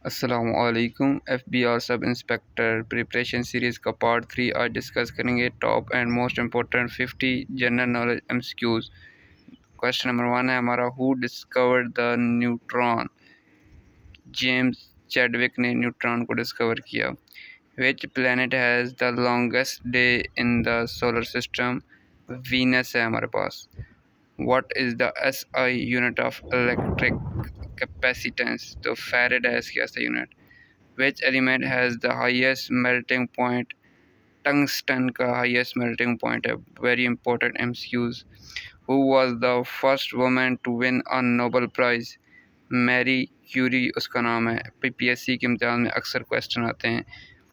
अस्सलामुअलैकुम। FBR sub inspector preparation series का part 3 आज डिस्कस करेंगे top and most important 50 general knowledge MCQs. Question number 1 है हमारा, who discovered the neutron. James Chadwick ने neutron को डिस्कवर किया। Which planet has the longest day in the solar system. Venus है हमारे पास। What is the SI unit of electric capacitance. तो farad है इसकी ऐसा unit. Which element has the highest melting point? Tungsten का हाईएस्ट मेल्टिंग पॉइंट है। Very important MCQs. Who was the first woman to win a Nobel prize. Marie Curie उसका नाम है। PPSC के इम्तिहान में अक्सर क्वेश्चन आते हैं।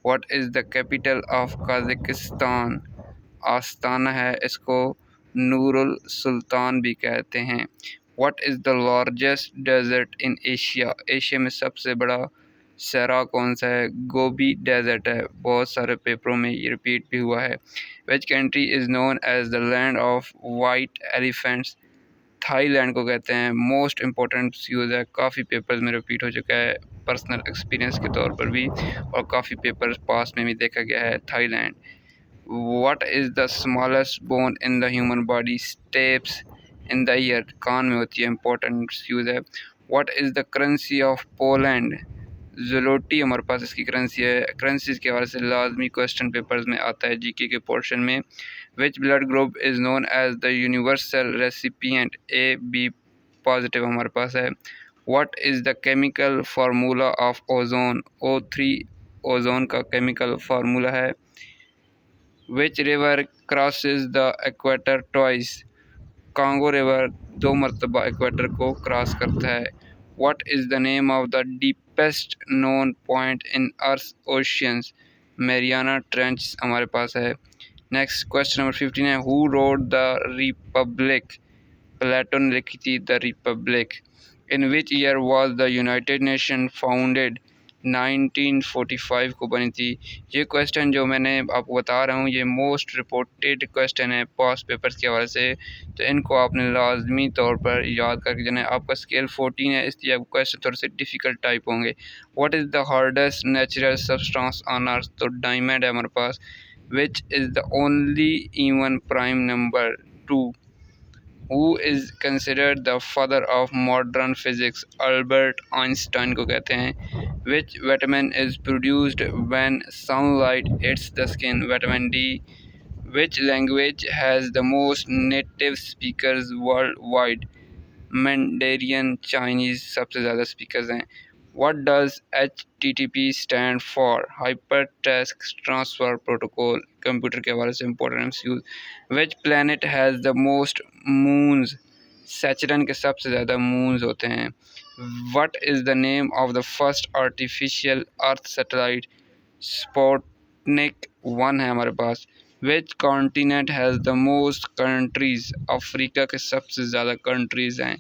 What is the capital of Kazakhstan. Astana है इसको नूरुल सुल्तान भी कहते हैं। What is the largest desert in Asia. Asia में सबसे बड़ा सहरा कौन सा है। गोबी डेजर्ट है। बहुत सारे पेपरों में ये रिपीट भी हुआ है। Which country is known as the land of white elephants. Thailand को कहते हैं। मोस्ट इम्पोर्टेंट यूज़ है, काफ़ी पेपर्स में रिपीट हो चुका है पर्सनल एक्सपीरियंस के तौर पर भी, और काफ़ी पेपर्स पास में भी देखा गया है। Thailand. What is the smallest bone in the human body? Stapes in the ear, कान में होती है। इंपॉर्टेंट यूज है। What is the currency of Poland? ज़लोटी हमारे पास इसकी करेंसी है। करेंसीज के हवाले से लाजमी क्वेश्चन पेपर्स में आता है जीके के पोर्शन में। Which blood group is known as the universal recipient? A B positive हमारे पास है। What is the chemical formula of ozone? O3 ozone का केमिकल फार्मूला है। Which river crosses the equator twice? Congo river 2 मरतबा equator को cross करता है। What is the name of the deepest known point in Earth's oceans? Mariana trench हमारे पास है। Next question number 15 है, हु रोड द रिपब्लिक। प्लेटो ने लिखी थी the Republic. In which year was the United nation founded. 1945 को बनी थी। ये क्वेश्चन जो मैंने आपको बता रहा हूँ ये मोस्ट रिपोर्टेड क्वेश्चन है पास्ट पेपर्स के हवाले से, तो इनको आपने लाजमी तौर पर याद करके जाना है। आपका स्केल 14 है, इसलिए आपको क्वेश्चन थोड़े से डिफ़िकल्ट टाइप होंगे। What is the hardest natural substance on earth. तो डायमंड है हमारे पास। Which is the only even prime number 2। Who is considered the father of modern physics? Albert Einstein को कहते हैं। Which vitamin is produced when sunlight hits the skin? Vitamin D. Which language has the most native speakers worldwide? Mandarin Chinese सबसे ज़्यादा speakers हैं। What does HTTP stand for? Hypertext Transfer Protocol। Computer के हवाले से important MCQs. Which planet has the most moons? सैचरन के सबसे ज़्यादा moons होते हैं। What is the name of the first artificial earth satellite? Sputnik 1 है हमारे पास। Which continent has the most countries. Africa के सबसे ज़्यादा कंट्रीज हैं।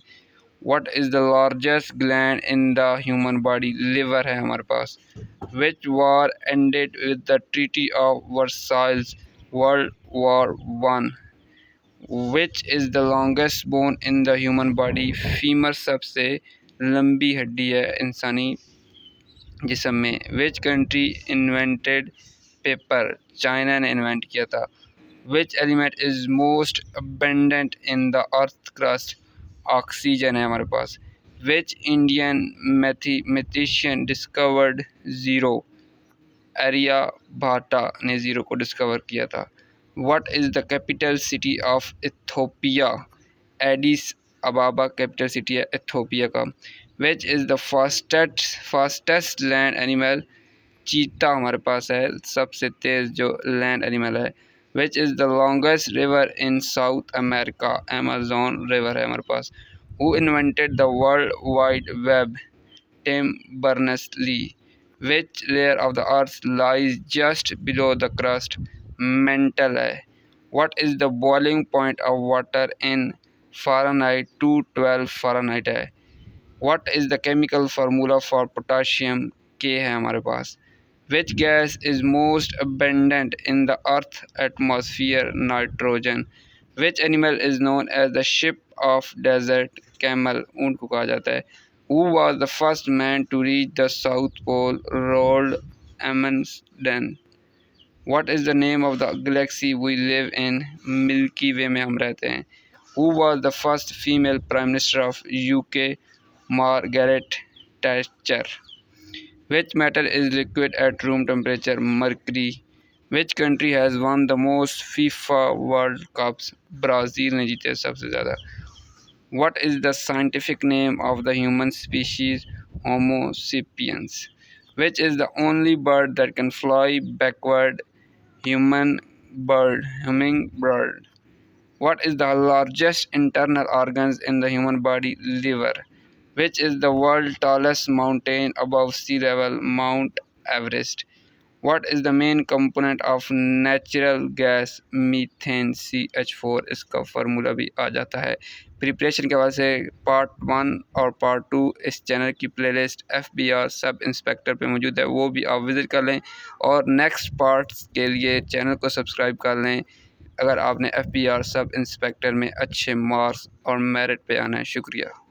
What is the largest gland in the human body. Liver है हमारे पास। Which war ended with the treaty of Versailles. World war 1। Which is the longest bone in the human body. Femur सबसे लंबी हड्डी है इंसानी जिस्म में। Which country invented paper. China ने इन्वेंट किया था। Which element is most abundant in the earth crust. Oxygen है हमारे पास। Which Indian mathematician discovered zero. Aryabhata ने ज़ीरो को डिस्कवर किया था। What is the capital city of Ethiopia. Addis Ababa capital city है इथोपिया का। Which is the fastest land animal. चीता हमारे पास है सबसे तेज़ जो लैंड एनिमल है। Which is the longest river in South America. Amazon river है हमारे पास। Who invented the world wide web. Tim Berners-Lee. Which layer of the earth lies just below the crust. Mantle है। What is the boiling point of water in Fahrenheit 212 Fahrenheit है। What is the chemical formula for potassium. K है हमारे पास। Which gas is most abundant in the earth atmosphere. Nitrogen. Which animal is known as the ship of desert. Camel ऊँट को कहा जाता है। Who was the first man to reach the South Pole? Roald Amundsen. What is the name of the galaxy we live in? Milky Way में हम रहते हैं. Who was the first female Prime Minister of UK? Margaret Thatcher. Which metal is liquid at room temperature? Mercury. Which country has won the most FIFA World Cups? Brazil ने जीते सबसे ज़्यादा. What is the scientific name of the human species? Homo sapiens. Which is the only bird that can fly backward? Hummingbird. What is the largest internal organs in the human body? Liver. Which is the world's tallest mountain above sea level? Mount Everest. What is the main component of natural gas? Methane CH4. इसका formula भी आ जाता है. Preparation के बाद से part 1 और part 2 इस channel की प्लेलिस्ट FBR सब इंस्पेक्टर पे मौजूद है, वो भी आप विज़िट कर लें और नेक्स्ट पार्ट्स के लिए चैनल को सब्सक्राइब कर लें अगर आपने FBR सब इंस्पेक्टर में अच्छे मार्क्स और मेरिट पे आना है. शुक्रिया.